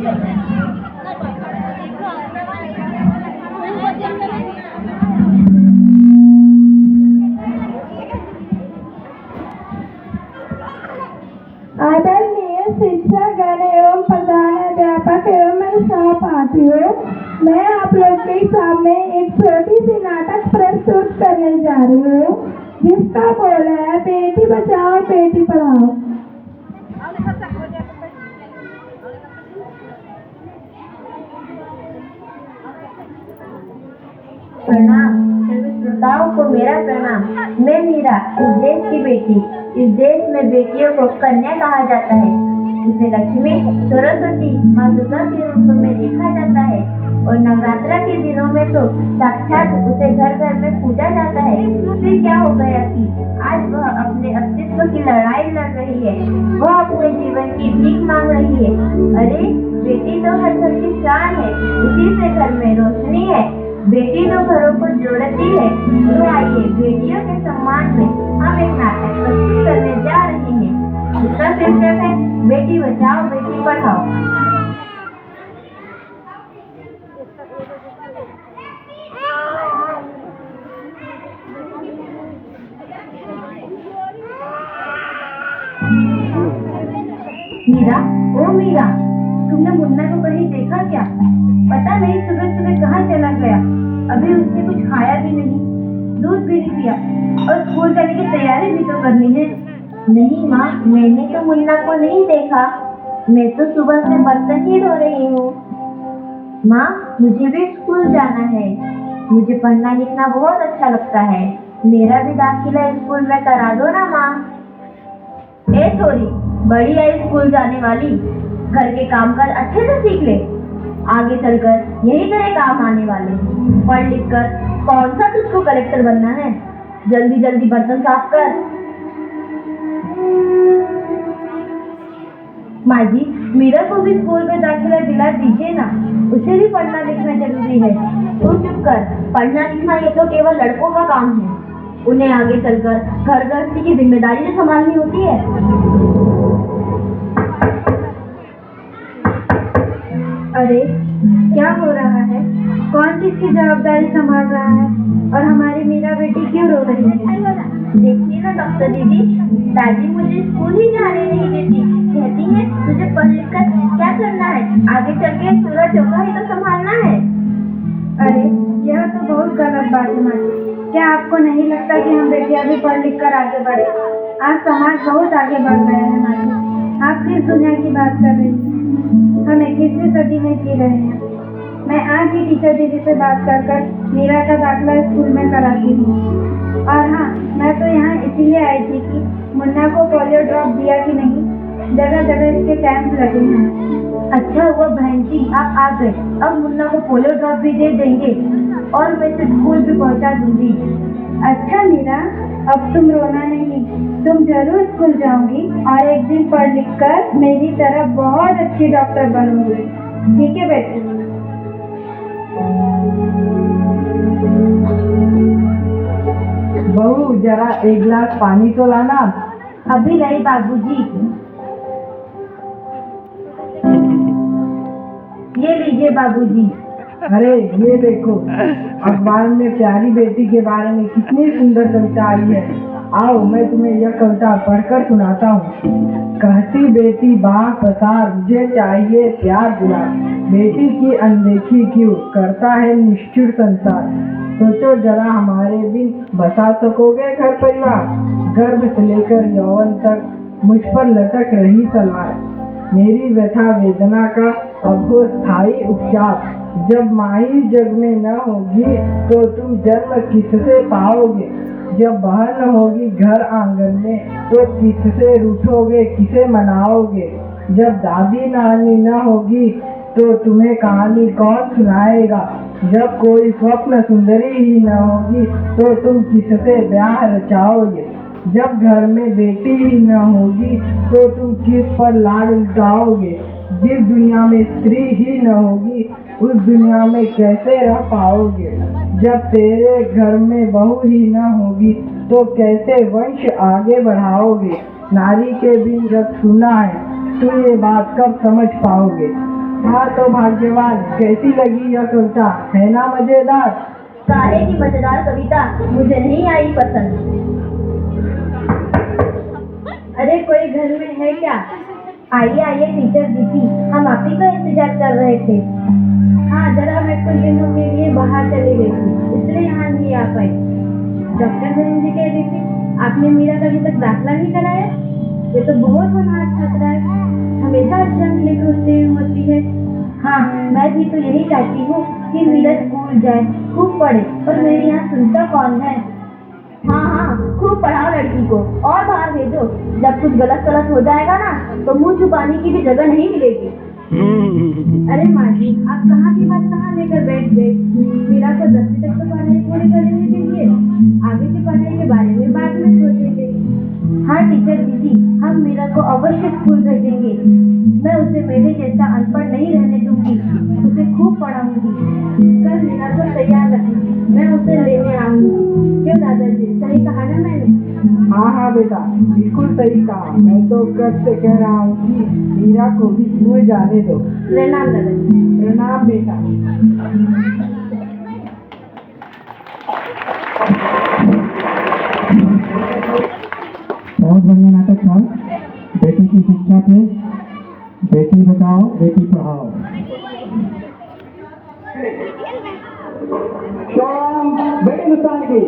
आदरणीय शिक्षकगण एवं प्रधानाध्यापक एवं मेरे सहपाठियों, मैं आप लोग के सामने एक छोटी सी नाटक प्रस्तुत करने जा रही हूँ, जिसका बोल है बेटी बचाओ बेटी पढ़ाओ। प्रणाम सभी श्रोताओं को मेरा प्रणाम। मैं मीरा, इस देश की बेटी। इस देश में बेटियों को कन्या कहा जाता है। उसे लक्ष्मी, सरस्वती, माँ दुर्गा के रूप में देखा जाता है और नवरात्रा के दिनों में तो साक्षात उसे घर घर में पूजा जाता है। फिर क्या हो गया कि आज वह अपने अस्तित्व की लड़ाई लड़ रही है, वह अपने जीवन की भीख मांग रही है। अरे बेटी तो हर घर की शान है, उसी से घर में रोशनी है। बेटी तो घरों को जोड़ती है। तो आइए बेटियों के सम्मान में हम एक नाटक प्रस्तुत करने जा रहे हैं, जिसका शीर्षक है बेटी बचाओ बेटी पढ़ाओ। मीरा, ओ मीरा, तुमने मुन्ना को कहीं देखा क्या? पता नहीं सुबह सुबह कहाँ चला गया। अभी उसने कुछ खाया भी नहीं, दूध भी नहीं पिया और स्कूल जाने की तैयारी भी तो करनी है। नहीं माँ, मैंने तो मुन्ना को नहीं देखा। मैं तो सुबह से बर्तन ही धो रही हूँ। माँ, मुझे भी स्कूल जाना है। मुझे पढ़ना लिखना बहुत अच्छा लगता है। मेरा भी दाखिला स्कूल में करा दो ना माँ। ए छोरी, बड़ी आई स्कूल जाने वाली, घर के काम काज अच्छे से सीख ले। आगे चलकर यही तेरे काम आने वाले। पढ़ लिख कर कौन सा तुझको कलेक्टर बनना है? जल्दी जल्दी बर्तन साफ कर। माँ जी, मीरा को भी स्कूल में दाखिला दिला दीजिए ना, उसे भी पढ़ना लिखना जरूरी है। तू चुप कर, पढ़ना लिखना ये तो केवल लड़कों का काम है। उन्हें आगे चलकर घर गृहस्थी की जिम्मेदारी तो संभालनी होती है। अरे क्या हो रहा है? कौन किसकी जवाबदारी संभाल रहा है और हमारी मीरा बेटी क्यों रो रही है? देखिए ना डॉक्टर दीदी, दादी मुझे स्कूल ही जाने नहीं देती। कहती है तुझे पढ़ लिख कर क्या करना है, आगे चल के चूल्हा चौका ही तो संभालना है। अरे यह तो बहुत गलत बात है माँ जी। क्या आपको नहीं लगता कि हम बेटियां भी पढ़ लिख कर आगे बढ़े? आज समाज बहुत आगे बढ़ गया है माँ जी। आप किस दुनिया की बात कर रही हैं? हम 21वीं सदी में जी रहे हैं। मैं आज ही टीचर दीदी से बात कर मीरा का दाखिला स्कूल में कराती हूँ। और हाँ, मैं तो यहाँ इसीलिए आई थी कि मुन्ना को पोलियो ड्रॉप दिया कि नहीं, जगह जगह इसके कैंप लगे हैं। अच्छा हुआ बहन जी आप आ गए। अब मुन्ना को पोलियो ड्रॉप भी दे देंगे और मैं इसे स्कूल भी पहुँचा दूंगी। अच्छा मीरा, अब तुम रोना नहीं, तुम जरूर स्कूल जाओगी और एक दिन पढ़ लिख कर मेरी तरह बहुत अच्छी डॉक्टर बनोगी। ठीक है बेटी? बहू, जरा एक गिलास पानी तो लाना। अभी नहीं बाबूजी। ये लीजिए बाबूजी। अरे ये देखो, अखबार में प्यारी बेटी के बारे में कितनी सुंदर कविता आई है। आओ मैं तुम्हें यह कविता पढ़कर सुनाता हूँ। कहती बेटी बाँ पसार, मुझे चाहिए प्यार दुलार। बेटी की अनदेखी क्यों करता है निष्ठुर संसार। सोचो जरा हमारे बिन बसा सकोगे घर परिवार। गर्भ से लेकर यौवन तक मुझ पर लटक रही तलवार। मेरी व्यथा वेदना का अब हो स्थायी उपचार। जब माही जग में न होगी तो तुम जन्म किससे पाओगे। जब बहन न होगी घर आंगन में तो किससे रूठोगे, किसे मनाओगे। जब दादी नानी न होगी तो तुम्हें कहानी कौन सुनाएगा। जब कोई स्वप्न सुंदरी ही न होगी तो तुम किससे ब्याह रचाओगे। जब घर में बेटी ही न होगी तो तुम किस पर लाड लुटाओगे। जिस दुनिया में स्त्री ही न होगी उस दुनिया में कैसे रह पाओगे। जब तेरे घर में बहू ही न होगी तो कैसे वंश आगे बढ़ाओगे। नारी के बिन जब सुना है तुम ये बात कब समझ पाओगे। हाँ तो भाग्यवान, कैसी लगी यह कविता, है ना मजेदार? काहे की मजेदार कविता मुझे नहीं आई पसंद। अरे कोई घर में है क्या? आइए आइए टीचर दीदी, हम आप ही का इंतजार कर रहे थे। हाँ जरा मैं कुछ दिनों के लिए बाहर चली गई थी, इसलिए यहाँ नहीं आ पाई। डॉक्टर बहन जी कह रही थी आपने मीरा का अभी तक दाखिला नहीं कराया। ये तो बहुत होनहार छात्रा है, हमेशा अच्छा लिख होती है। हाँ मैं भी तो यही चाहती हूँ कि मीरा स्कूल जाए, खूब पढ़े, और मेरे यहाँ सुनता कौन है। हाँ हाँ खूब पढ़ाओ लड़की को और बाहर भेजो। जब कुछ गलत हो जाएगा ना तो मुंह छुपाने की भी जगह नहीं मिलेगी। अरे माँ जी आप कहाँ की बात कहाँ लेकर बैठ गए। मीरा को 10वीं तक तो पढ़ाई पूरी करने दीजिए, आगे की पढ़ाई के बारे में बाद में सोचेंगे। हाँ टीचर दीदी, हम मीरा को अवश्य स्कूल भेजेंगे। मैं उसे मेरे जैसा अनपढ़ नहीं रहने दूंगी, उसे खूब पढ़ाऊंगी। कल मीरा को तैयार रखना, मैं उसे लेने आऊंगी। क्यों दादाजी, सही कहा ना मैंने? हाँ हाँ बेटा, बिल्कुल सही कहा। मैं तो कब से कह रहा हूँ कि मीरा को भी स्कूल जाने दो। प्रणाम दादाजी। प्रणाम बेटा। बहुत बढ़िया नाटक था। बेटी की शिक्षा पे, बेटी बचाओ बेटी पढ़ाओ। बड़े नुकसान की